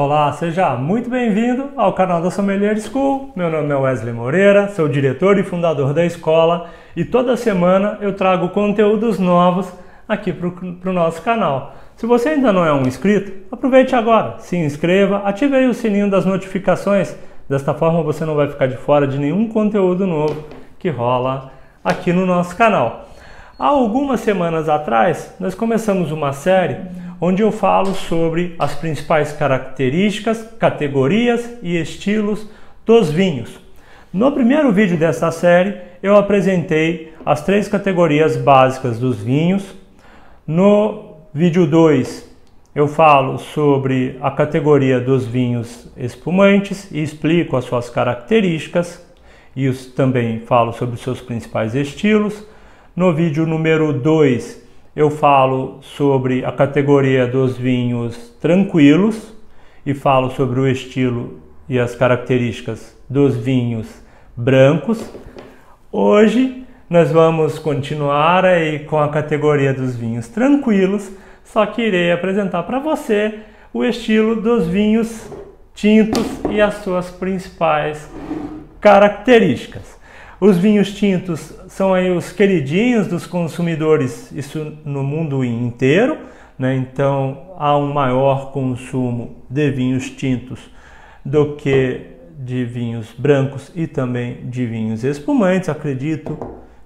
Olá, seja muito bem-vindo ao canal da Sommelier School. Meu nome é Wesley Moreira, sou diretor e fundador da escola e toda semana eu trago conteúdos novos aqui para o nosso canal. Se você ainda não é um inscrito, aproveite agora, se inscreva, ative aí o sininho das notificações. Desta forma você não vai ficar de fora de nenhum conteúdo novo que rola aqui no nosso canal. Há algumas semanas atrás, nós começamos uma série onde eu falo sobre as principais características, categorias e estilos dos vinhos. No primeiro vídeo dessa série, eu apresentei as 3 categorias básicas dos vinhos. No vídeo 2, eu falo sobre a categoria dos vinhos espumantes e explico as suas características e também falo sobre os seus principais estilos. No vídeo número 2, eu falo sobre a categoria dos vinhos tranquilos e falo sobre o estilo e as características dos vinhos brancos. Hoje nós vamos continuar aí com a categoria dos vinhos tranquilos, só que irei apresentar para você o estilo dos vinhos tintos e as suas principais características. Os vinhos tintos são aí os queridinhos dos consumidores, isso no mundo inteiro, né? Então há um maior consumo de vinhos tintos do que de vinhos brancos e também de vinhos espumantes. Acredito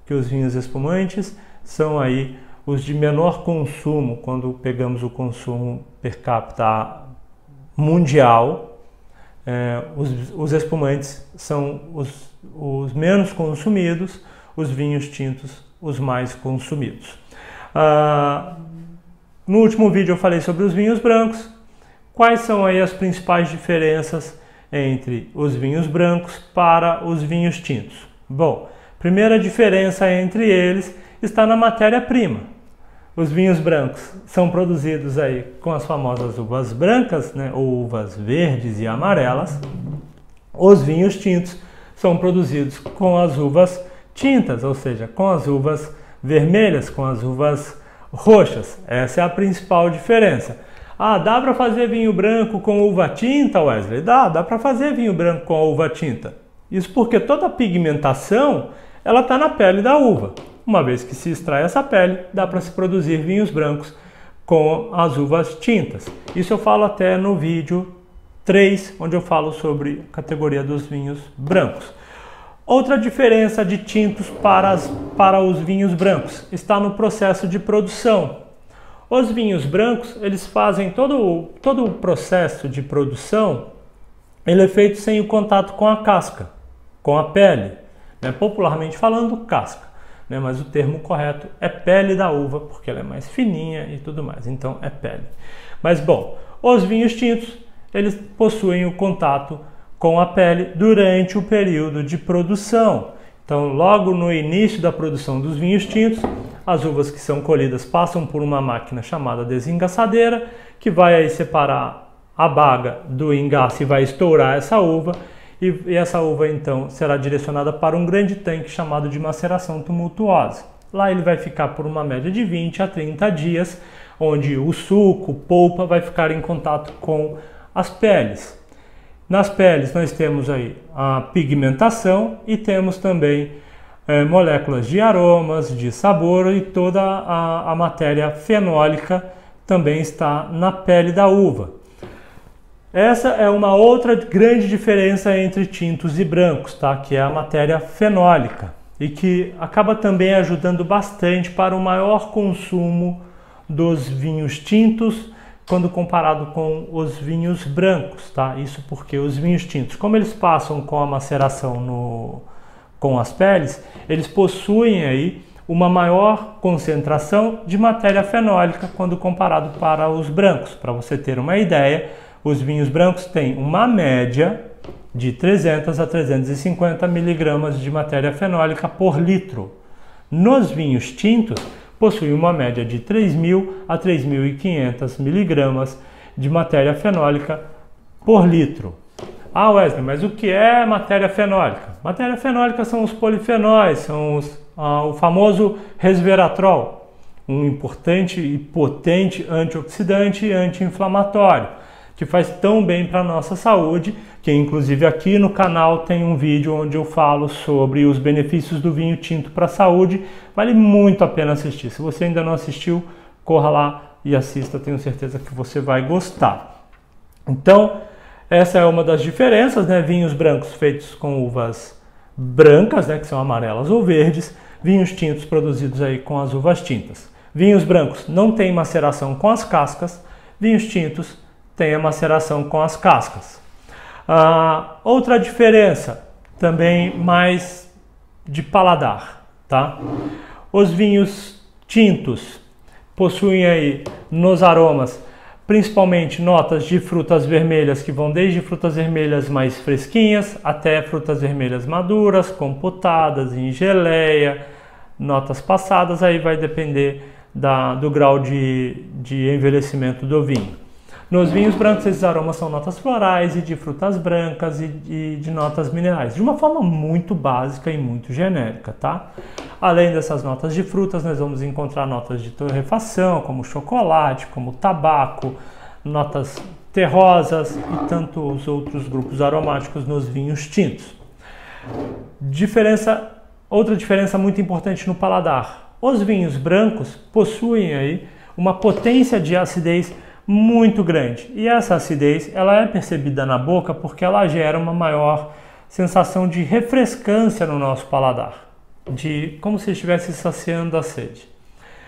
que os vinhos espumantes são aí os de menor consumo quando pegamos o consumo per capita mundial. Os espumantes são os menos consumidos, os vinhos tintos os mais consumidos. No último vídeo eu falei sobre os vinhos brancos. Quais são aí as principais diferenças entre os vinhos brancos para os vinhos tintos? Bom, primeira diferença entre eles está na matéria-prima. Os vinhos brancos são produzidos aí com as famosas uvas brancas, né, ou uvas verdes e amarelas. Os vinhos tintos são produzidos com as uvas tintas, ou seja, com as uvas vermelhas, com as uvas roxas. Essa é a principal diferença. Dá para fazer vinho branco com uva tinta, Wesley? Dá para fazer vinho branco com a uva tinta. Isso porque toda a pigmentação ela está na pele da uva. Uma vez que se extrai essa pele, dá para se produzir vinhos brancos com as uvas tintas. Isso eu falo até no vídeo 3, onde eu falo sobre a categoria dos vinhos brancos. Outra diferença de tintos para os vinhos brancos está no processo de produção. Os vinhos brancos, eles fazem todo o processo de produção, ele é feito sem o contato com a casca, com a pele, né? Popularmente falando, casca. Mas o termo correto é pele da uva, porque ela é mais fininha e tudo mais, então é pele. Mas bom, os vinhos tintos, eles possuem o contato com a pele durante o período de produção. Então, logo no início da produção dos vinhos tintos, as uvas que são colhidas passam por uma máquina chamada desengaçadeira, que vai aí separar a baga do engaço e vai estourar essa uva. E essa uva então será direcionada para um grande tanque chamado de maceração tumultuosa. Lá ele vai ficar por uma média de 20 a 30 dias, onde o suco, polpa, vai ficar em contato com as peles. Nas peles nós temos aí a pigmentação e temos também moléculas de aromas, de sabor, e toda a matéria fenólica também está na pele da uva. Essa é uma outra grande diferença entre tintos e brancos, tá? Que é a matéria fenólica e que acaba também ajudando bastante para o maior consumo dos vinhos tintos quando comparado com os vinhos brancos, tá? Isso porque os vinhos tintos, como eles passam com a maceração com as peles, eles possuem aí uma maior concentração de matéria fenólica quando comparado para os brancos. Para você ter uma ideia, os vinhos brancos têm uma média de 300 a 350 miligramas de matéria fenólica por litro. Nos vinhos tintos, possui uma média de 3.000 a 3.500 miligramas de matéria fenólica por litro. Wesley, mas o que é matéria fenólica? Matéria fenólica são os polifenóis, são o famoso resveratrol, um importante e potente antioxidante e anti-inflamatório. que faz tão bem para a nossa saúde, que inclusive aqui no canal tem um vídeo onde eu falo sobre os benefícios do vinho tinto para a saúde. Vale muito a pena assistir. Se você ainda não assistiu, corra lá e assista, tenho certeza que você vai gostar. Então, essa é uma das diferenças, né? Vinhos brancos feitos com uvas brancas, né? Que são amarelas ou verdes, vinhos tintos produzidos aí com as uvas tintas. Vinhos brancos não têm maceração com as cascas, vinhos tintos têm a maceração com as cascas. Outra diferença, também mais de paladar, tá? Os vinhos tintos possuem aí nos aromas principalmente notas de frutas vermelhas, que vão desde frutas vermelhas mais fresquinhas até frutas vermelhas maduras, compotadas, em geleia, notas passadas, aí vai depender do grau de envelhecimento do vinho. Nos vinhos brancos, esses aromas são notas florais e de frutas brancas e de notas minerais, de uma forma muito básica e muito genérica, tá? Além dessas notas de frutas, nós vamos encontrar notas de torrefação, como chocolate, como tabaco, notas terrosas e tantos outros grupos aromáticos nos vinhos tintos. Outra diferença muito importante no paladar. Os vinhos brancos possuem aí uma potência de acidez muito grande. E essa acidez, ela é percebida na boca porque ela gera uma maior sensação de refrescância no nosso paladar, como se estivesse saciando a sede.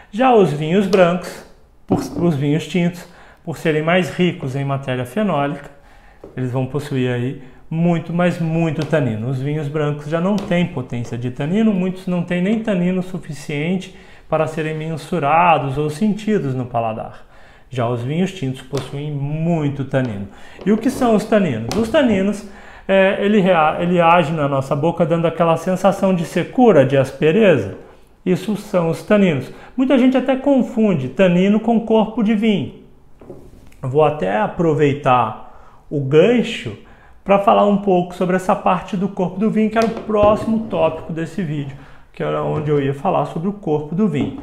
Já os vinhos brancos, os vinhos tintos, por serem mais ricos em matéria fenólica, eles vão possuir aí muito, mas muito tanino. Os vinhos brancos já não têm potência de tanino, muitos não têm nem tanino suficiente para serem mensurados ou sentidos no paladar. Já os vinhos tintos possuem muito tanino. E o que são os taninos? Os taninos, ele age na nossa boca dando aquela sensação de secura, de aspereza. Isso são os taninos. Muita gente até confunde tanino com corpo de vinho. Vou até aproveitar o gancho para falar um pouco sobre essa parte do corpo do vinho, que era o próximo tópico desse vídeo, que era onde eu ia falar sobre o corpo do vinho.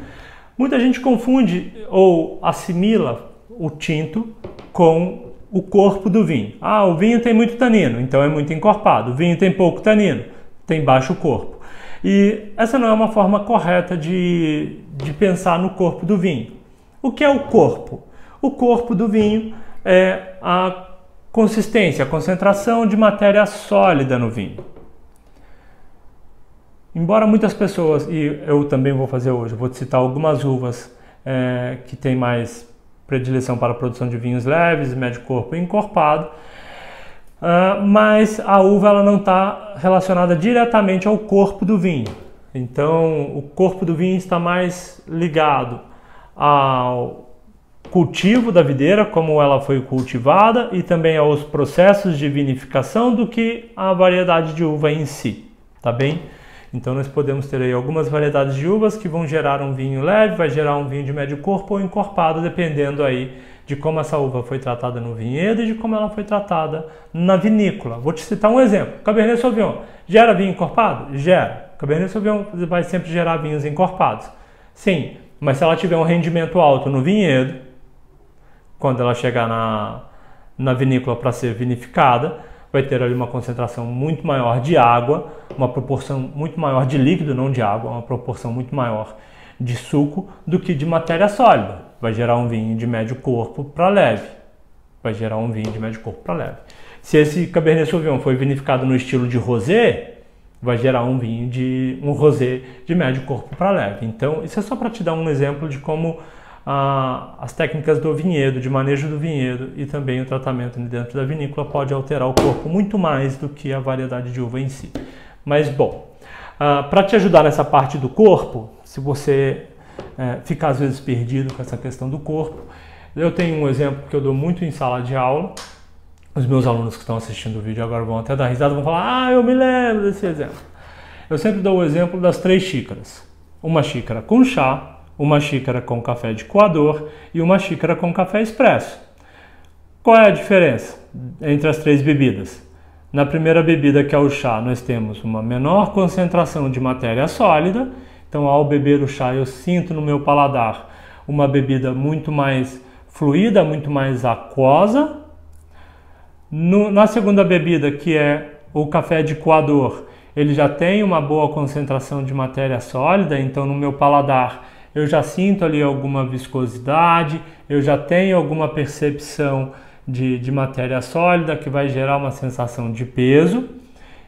Muita gente confunde ou assimila o tinto com o corpo do vinho. O vinho tem muito tanino, então é muito encorpado. O vinho tem pouco tanino, tem baixo corpo. E essa não é uma forma correta de pensar no corpo do vinho. O que é o corpo? O corpo do vinho é a consistência, a concentração de matéria sólida no vinho. Embora muitas pessoas, e eu também vou fazer hoje, vou citar algumas uvas que têm mais predileção para a produção de vinhos leves, médio corpo e encorpado, mas a uva ela não está relacionada diretamente ao corpo do vinho. Então, o corpo do vinho está mais ligado ao cultivo da videira, como ela foi cultivada, e também aos processos de vinificação do que a variedade de uva em si, tá bem? Então nós podemos ter aí algumas variedades de uvas que vão gerar um vinho leve, vai gerar um vinho de médio corpo ou encorpado, dependendo aí de como essa uva foi tratada no vinhedo e de como ela foi tratada na vinícola. Vou te citar um exemplo. Cabernet Sauvignon gera vinho encorpado? Gera. Cabernet Sauvignon vai sempre gerar vinhos encorpados. Sim, mas se ela tiver um rendimento alto no vinhedo, quando ela chegar na vinícola para ser vinificada, vai ter ali uma concentração muito maior de água, uma proporção muito maior de líquido, não de água, uma proporção muito maior de suco do que de matéria sólida. Vai gerar um vinho de médio corpo para leve. Se esse Cabernet Sauvignon foi vinificado no estilo de rosé, vai gerar um rosé de médio corpo para leve. Então, isso é só para te dar um exemplo de como as técnicas do vinhedo, de manejo do vinhedo e também o tratamento dentro da vinícola pode alterar o corpo muito mais do que a variedade de uva em si. Mas bom, para te ajudar nessa parte do corpo, se você ficar às vezes perdido com essa questão do corpo, eu tenho um exemplo que eu dou muito em sala de aula. Os meus alunos que estão assistindo o vídeo agora vão até dar risada, vão falar: eu me lembro desse exemplo. Eu sempre dou o exemplo das 3 xícaras. Uma xícara com chá, uma xícara com café de coador e uma xícara com café expresso. Qual é a diferença entre as 3 bebidas? Na primeira bebida, que é o chá, nós temos uma menor concentração de matéria sólida. Então, ao beber o chá, eu sinto no meu paladar uma bebida muito mais fluida, muito mais aquosa, Na segunda bebida, que é o café de coador, ele já tem uma boa concentração de matéria sólida, então no meu paladar eu já sinto ali alguma viscosidade, eu já tenho alguma percepção de matéria sólida que vai gerar uma sensação de peso.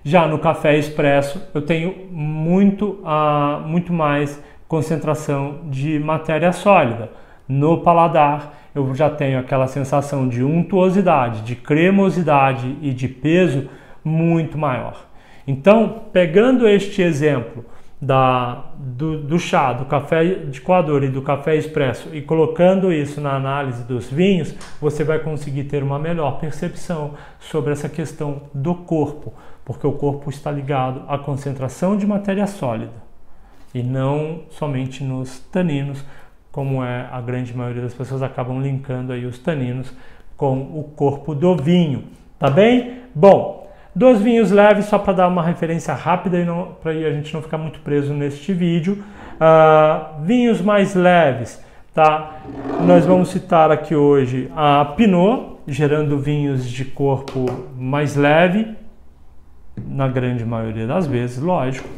Já no café expresso eu tenho muito mais concentração de matéria sólida. No paladar eu já tenho aquela sensação de untuosidade, de cremosidade e de peso muito maior. Então, pegando este exemplo do chá, do café de coador e do café expresso e colocando isso na análise dos vinhos, você vai conseguir ter uma melhor percepção sobre essa questão do corpo, porque o corpo está ligado à concentração de matéria sólida e não somente nos taninos, como a grande maioria das pessoas acabam linkando aí os taninos com o corpo do vinho, tá bem? Bom, dos vinhos leves, só para dar uma referência rápida e para a gente não ficar muito preso neste vídeo, vinhos mais leves, tá? Nós vamos citar aqui hoje a Pinot, gerando vinhos de corpo mais leve, na grande maioria das vezes, lógico.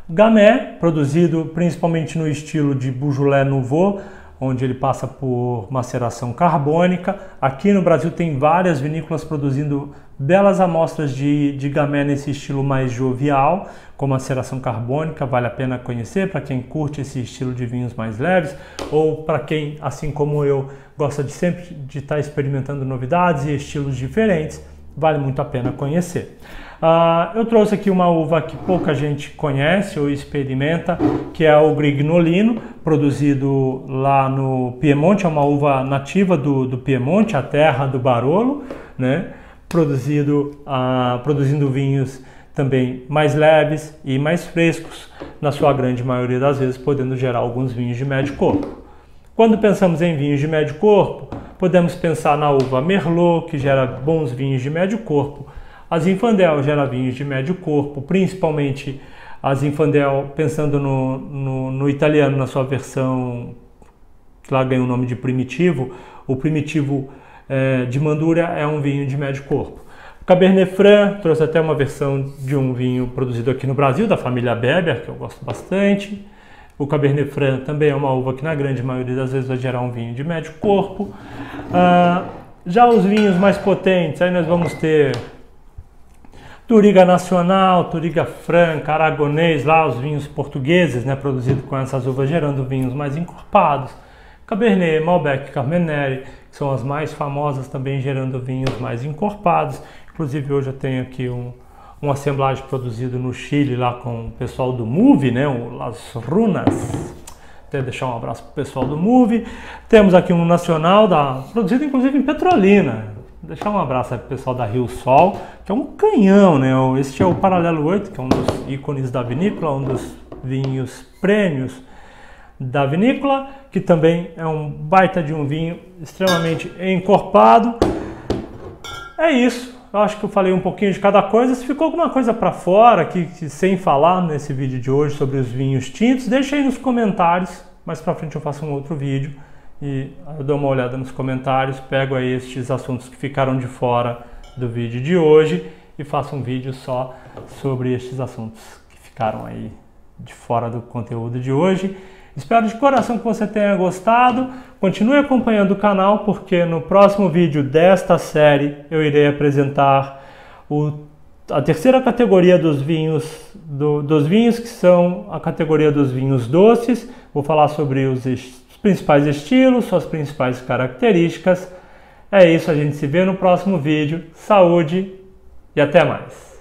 Gamay, produzido principalmente no estilo de Beaujolais Nouveau, onde ele passa por maceração carbônica. Aqui no Brasil tem várias vinícolas produzindo belas amostras de Gamay nesse estilo mais jovial, com maceração carbônica, vale a pena conhecer para quem curte esse estilo de vinhos mais leves, ou para quem, assim como eu, gosta de sempre de estar experimentando novidades e estilos diferentes, vale muito a pena conhecer. Eu trouxe aqui uma uva que pouca gente conhece ou experimenta, que é o Grignolino, produzido lá no Piemonte, é uma uva nativa do Piemonte, a terra do Barolo, né? Produzindo vinhos também mais leves e mais frescos, na sua grande maioria das vezes podendo gerar alguns vinhos de médio corpo. Quando pensamos em vinhos de médio corpo, podemos pensar na uva Merlot, que gera bons vinhos de médio corpo. A Zinfandel gera vinhos de médio corpo, principalmente a Zinfandel, pensando no italiano, na sua versão, que lá ganha o nome de Primitivo. O Primitivo de Mandura é um vinho de médio corpo. O Cabernet Franc trouxe até uma versão de um vinho produzido aqui no Brasil, da família Beber, que eu gosto bastante. O Cabernet Franc também é uma uva que na grande maioria das vezes vai gerar um vinho de médio corpo. Já os vinhos mais potentes, aí nós vamos ter Touriga Nacional, Touriga Franca, Aragonês, lá os vinhos portugueses, né, produzidos com essas uvas, gerando vinhos mais encorpados. Cabernet, Malbec, Carmenere, que são as mais famosas, também gerando vinhos mais encorpados. Inclusive hoje eu tenho aqui um assemblagem produzido no Chile, lá com o pessoal do Move, né, o Las Runas. Até deixar um abraço para o pessoal do Move. Temos aqui um nacional, produzido inclusive em Petrolina. Deixar um abraço para o pessoal da Rio Sol, que é um canhão, né? Este é o Paralelo 8, que é um dos ícones da vinícola, um dos vinhos prêmios da vinícola, que também é um baita de um vinho extremamente encorpado. É isso. Eu acho que eu falei um pouquinho de cada coisa. Se ficou alguma coisa para fora aqui, sem falar nesse vídeo de hoje sobre os vinhos tintos, deixa aí nos comentários. Mais para frente eu faço um outro vídeo e eu dou uma olhada nos comentários, pego aí estes assuntos que ficaram de fora do vídeo de hoje e faço um vídeo só sobre estes assuntos que ficaram aí de fora do conteúdo de hoje. Espero de coração que você tenha gostado. Continue acompanhando o canal, porque no próximo vídeo desta série eu irei apresentar a terceira categoria dos vinhos, que são a categoria dos vinhos doces. Vou falar sobre os principais estilos, suas principais características. É isso, a gente se vê no próximo vídeo. Saúde e até mais!